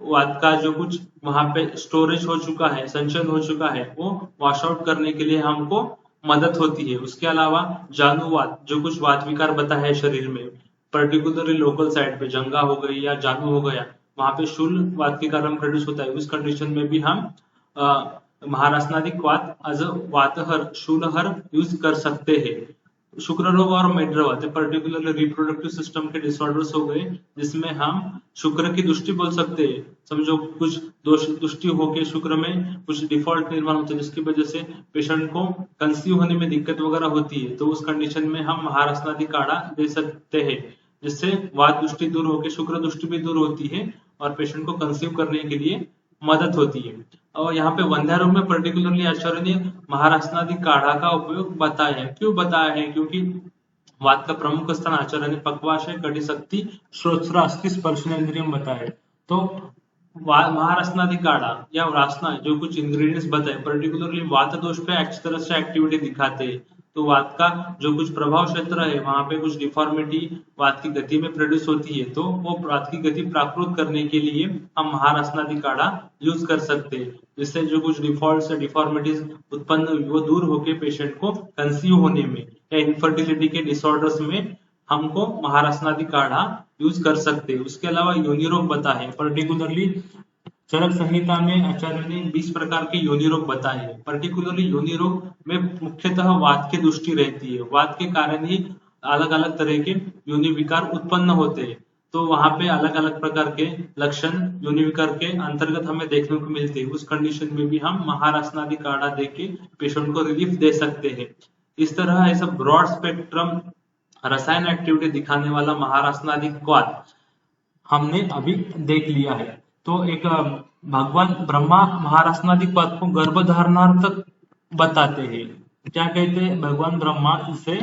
वात का जो कुछ वहां पे स्टोरेज हो चुका है, संचयन हो चुका है, वो वॉश आउट करने के लिए हमको मदद होती है। उसके अलावा जानुवात, जो कुछ वात विकार बताया है शरीर में, पर्टिकुलरली लोकल साइड पे जंगा हो गई या जानू हो गया, वहां पे शूल वात के कारण प्रोड्यूस होता है, उस कंडीशन में भी हम महारसनादि वात एज अ वातहर, शूलहर यूज कर सकते हैं। शुक्र रोग और मेड्रवात पर्टिकुलरली रिप्रोडक्टिव सिस्टम के डिसऑर्डर्स हो गए, जिसमें हम शुक्र की दुष्टि बोल सकते हैं। समझो कुछ दोष दुष्टि होके शुक्र में कुछ डिफॉल्ट निर्माण होता है, जिसकी वजह से पेशेंट को कंसीव होने में दिक्कत वगैरह होती है, तो उस कंडीशन में हम महारसनादि काढ़ा दे सकते हैं, जिससे वात दुष्टि दूर होकर शुक्र दुष्टि भी दूर होती है और पेशेंट को कंसीव करने के लिए मदद होती है। और यहाँ पे वंध्या रोग में पर्टिकुलरली आचार्य ने महारसनादि काढ़ा का उपयोग बताया है। क्यों बताया है? क्योंकि वात का प्रमुख स्थान आचार्य ने पक्वाशय, कटिशक्ति, श्रोत्रास्थि, स्पर्शनेंद्रियम बताया। तो महारसनादि काढ़ा या रासना, जो कुछ इंग्रेडिएंट्स बताए, पर्टिकुलरली वात दोष पे अच्छी तरह से एक्टिविटी दिखाते हैं। तो वात का जो कुछ प्रभाव क्षेत्र है, वहां पे कुछ डिफॉर्मिटी वात की गति में प्रोड्यूस होती है, तो वो वात की गति प्राकृत करने के लिए हम महारसनादि काढ़ा यूज कर सकते हैं, जिससे जो कुछ डिफॉल्ट डिफॉर्मिटीज उत्पन्न हुई वो दूर होकर पेशेंट को कंसीव होने में या इनफर्टिलिटी के डिसऑर्डर्स में हमको महारसनादि काढ़ा यूज कर सकते हैं। उसके अलावा योनि रोग बता है, पर्टिकुलरली चरक संहिता में आचार्य ने 20 प्रकार के योनि रोग बताए हैं। पर्टिकुलरली योनि रोग में मुख्यतः वात की दृष्टि रहती है, वात के कारण ही अलग अलग तरह के योनि विकार उत्पन्न होते हैं, तो वहां पे अलग अलग प्रकार के लक्षण योनि विकार के अंतर्गत हमें देखने को मिलते हैं। उस कंडीशन में भी हम महारसनादि काढ़ा देके पेशेंट को रिलीफ दे सकते हैं। इस तरह ऐसा ब्रॉड स्पेक्ट्रम रसायन एक्टिविटी दिखाने वाला महारसनादि वात हमने अभी देख लिया है। तो एक भगवान ब्रह्मा महारसनादि वात को गर्भधारणार्थ बताते हैं। क्या कहते हैं? भगवान ब्रह्मा इसे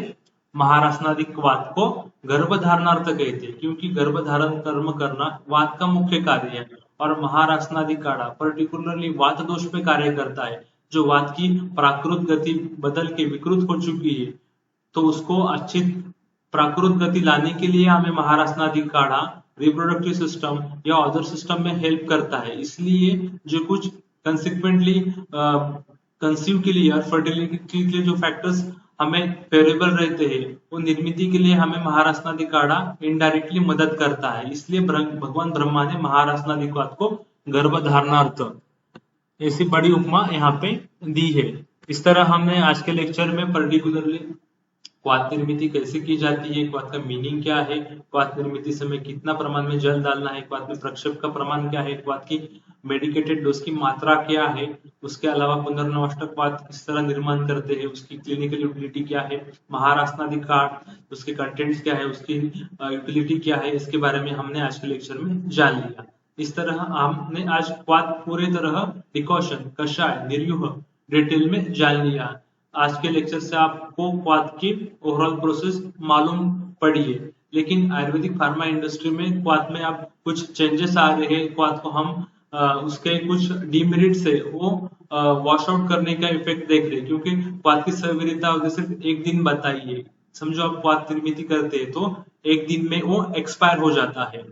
महारासनादिक वात को गर्भधारणार्थ कहते हैं, क्योंकि गर्भधारण कर्म करना वात का मुख्य कार्य है। और महारासनादिक काढ़ा पर्टिकुलरली वात दोष पे कार्य करता है। जो वात की प्राकृत गति बदल के विकृत हो चुकी है, तो उसको अच्छी प्राकृत गति लाने के लिए हमें महारासनादिक काढ़ा रिप्रोडक्टिव सिस्टम या अदर सिस्टम में हेल्प करता है। इसलिए जो कुछ कंसिक्वेंटली कंसीव के लिए और फर्टिलिटी के लिए जो फैक्टर्स हमें फेवरेबल रहते हैं, वो निर्मित के लिए हमें महारासनादिक काढ़ा इनडायरेक्टली मदद करता है। इसलिए भगवान ब्रह्मा ने महारासनादिक वात को गर्भधारणार्थ ऐसी बड़ी उपमा यहाँ पे दी है। इस तरह हमने आज के लेक्चर में पर्टिकुलरली क्वाथ निर्मित कैसे की जाती है, क्वाथ का मीनिंग क्या है, क्वाथ निर्मित समय कितना प्रमाण में जल डालना है, क्वाथ में प्रक्षेप का प्रमाण क्या है, क्वाथ की मेडिकेटेड डोज की मात्रा क्या है, उसके अलावा पुनर्नवाष्टक क्वाथ किस तरह निर्माण करते हैं, उसकी क्लिनिकल यूटिलिटी क्या है, महारासनादिक काढ़ा उसके कंटेंट्स क्या है, उसकी यूटिलिटी क्या है, इसके बारे में हमने आज के लेक्चर में जान लिया। इस तरह हमने आज क्वाथ पूरी तरह प्रिकॉशन, कषाय, निर्यूह डिटेल में जान लिया। आज के लेक्चर से आपको क्वाथ की ओवरऑल प्रोसेस मालूम पड़ी है, लेकिन आयुर्वेदिक फार्मा इंडस्ट्री में क्वाथ में अब कुछ चेंजेस आ रहे हैं। क्वाथ को हम उसके कुछ डिमेरिट्स है वो वॉश आउट करने का इफेक्ट देख रहे हैं, क्योंकि क्वाथ की सेवरिता सिर्फ एक दिन बताई है। समझो आप क्वाथ निर्मित करते हैं तो एक दिन में वो एक्सपायर हो जाता है,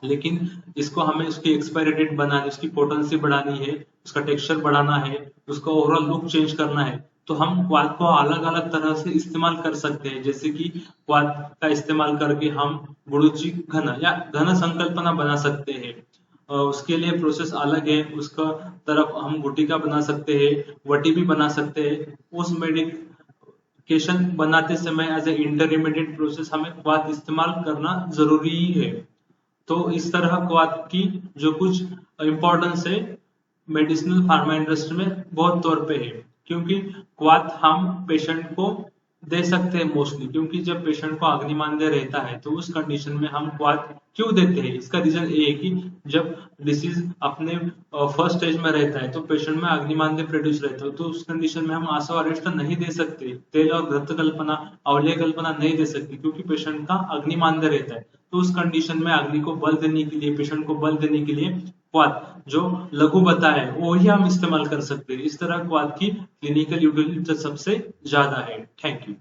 लेकिन इसको हमें उसकी एक्सपायरी डेट बनानी, उसकी पोटेंसी बढ़ानी है, उसका टेक्सचर बढ़ाना है, उसका ओवरऑल लुक चेंज करना है, तो हम क्वाथ को अलग अलग तरह से इस्तेमाल कर सकते हैं। जैसे कि क्वाथ का इस्तेमाल करके हम गुरुची घन या घन संकल्पना बना सकते हैं, उसके लिए प्रोसेस अलग है। उसका तरफ हम गुटिका बना सकते हैं, वटी भी बना सकते हैं। उस मेडिकेशन बनाते समय एज ए इंटरमीडिएट प्रोसेस हमें क्वाथ इस्तेमाल करना जरूरी है। तो इस तरह क्वाथ की जो कुछ इम्पोर्टेंस है मेडिसिनल फार्मा इंडस्ट्री में बहुत तौर पे है, क्योंकि क्वाथ हम पेशेंट को दे सकते हैं मोस्टली, क्योंकि जब पेशेंट को अग्निमांद्य रहता है तो उस कंडीशन में हम क्वाथ क्यों देते हैं, इसका रीजन ये है कि जब डिसीज अपने फर्स्ट स्टेज में रहता है तो पेशेंट में अग्निमांद्य प्रोड्यूस रहता है, तो उस कंडीशन में हम आसो अरेस्ट नहीं दे सकते, तेल और घृत कल्पना, अवलेय कल्पना नहीं दे सकते, क्योंकि पेशेंट का अग्निमांद्य रहता है। तो उस कंडीशन में अग्नि को बल देने के लिए, पेशेंट को बल देने के लिए क्वाथ जो लघु बता है वो ही हम इस्तेमाल कर सकते हैं। इस तरह क्वाथ की क्लिनिकल यूटिलिटी सबसे ज्यादा है। Thank you.